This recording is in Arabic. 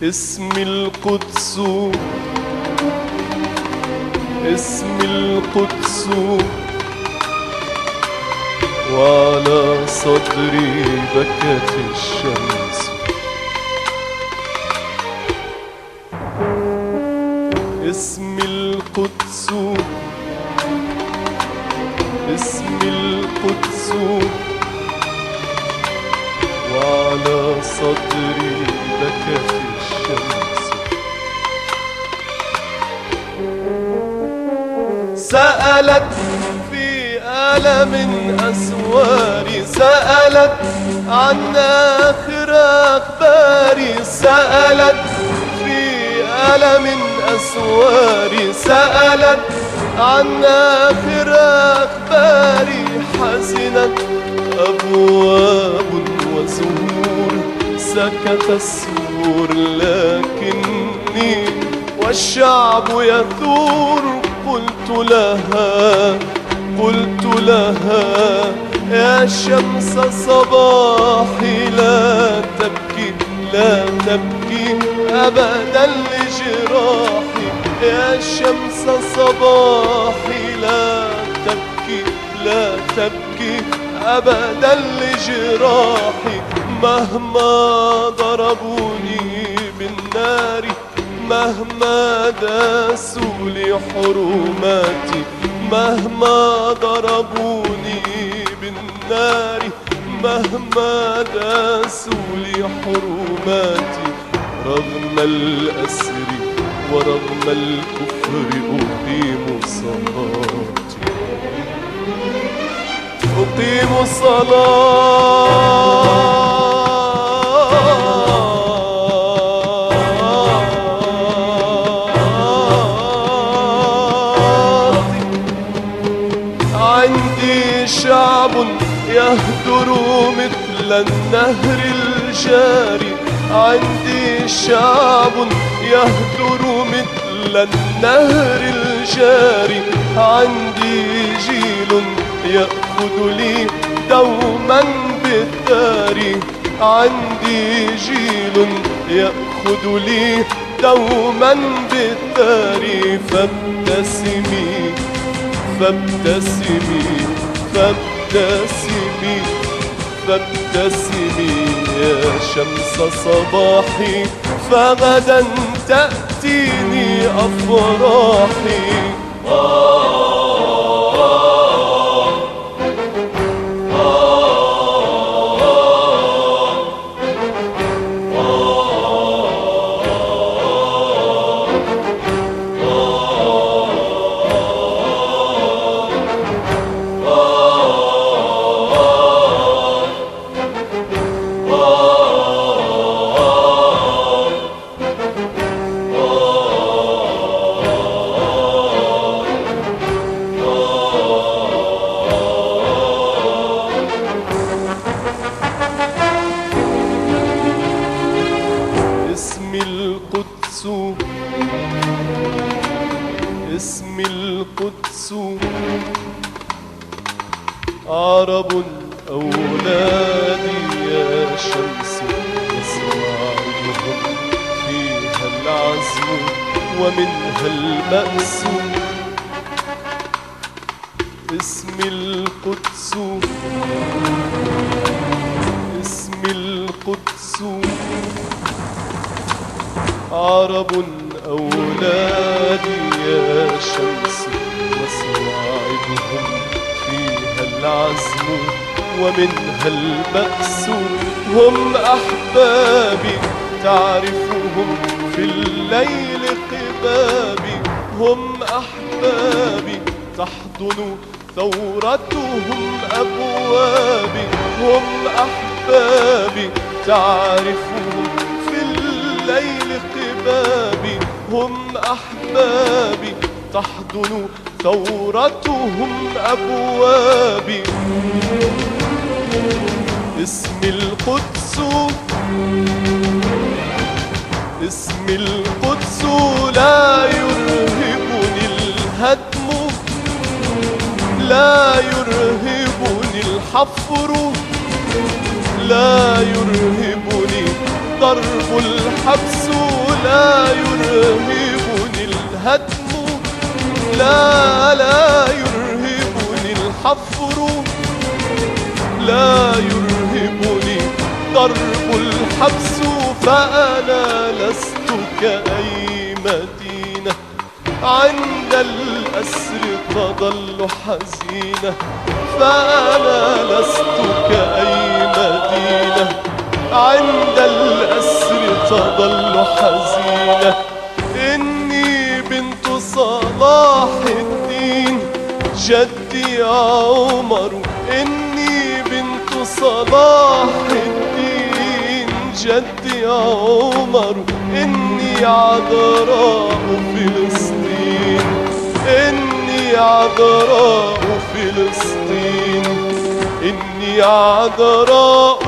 اسمي القدس، اسمي القدس، وعلى صدري بكت الشمس. اسمي القدس، اسمي القدس، وعلى صدري بكت الشمس. سألت في ألم أسواري، سألت عن آخر أخباري، سألت في ألم أسواري، سألت عن آخر أخباري. حزنت أبواب وزهور، سكت السور لكني والشعب يثور. قلت لها، قلت لها يا شمس صباحي لا تبكي، لا تبكي أبدا لجراحي. يا شمس صباحي لا تبكي، لا تبكي أبدا لجراحي. مهما ضربوني بالنار، مهما داسوا لي حرماتي، مهما ضربوني بالنار، مهما داسوا لي حرماتي. رغم الأسر ورغم الكفر أقيم صلاتي، أقيم صلاتي. عندي شعب يهدر مثل النهر الجاري، عندي شعب يهدر مثل النهر الجاري. عندي جيل يأخذ لي دوما بالثار، عندي جيل يأخذ لي دوما بالثار. فابتسمي، فابتسمي، فابتسمي، فابتسمي يا شمس صباحي، فغدا تأتيني أفراحي. اسم القدس عرب أولاد يا شمس مصراعيهم فيها العزم ومنها البأس اسم القدس عرب أولاد يا شمس مصراعيهم فيها العزم ومنها البأس هم أحبابي تعرفهم في الليل قبابي هم أحبابي تحضن ثورتهم أبوابي هم أحبابي تعرفهم في الليل قبابي هم أحبابي تحضن ثورتهم أبوابي اسم القدس لا يرهبني الهدم لا يرهبني الحفر لا يرهبني ضرب الحبس لا يرهبني الهدم لا يرهبني الحفر لا يرهبني ضرب الحبس فأنا لست كأي مدينة عند الأسر تظل حزينة فأنا لست كأي مدينة عند الأسر تظل حزينة إني بنت صلاح الدين جدي عمر إني بنت صلاح الدين جدي عمر إني عذراء فلسطين إني عذراء فلسطين إني عذراء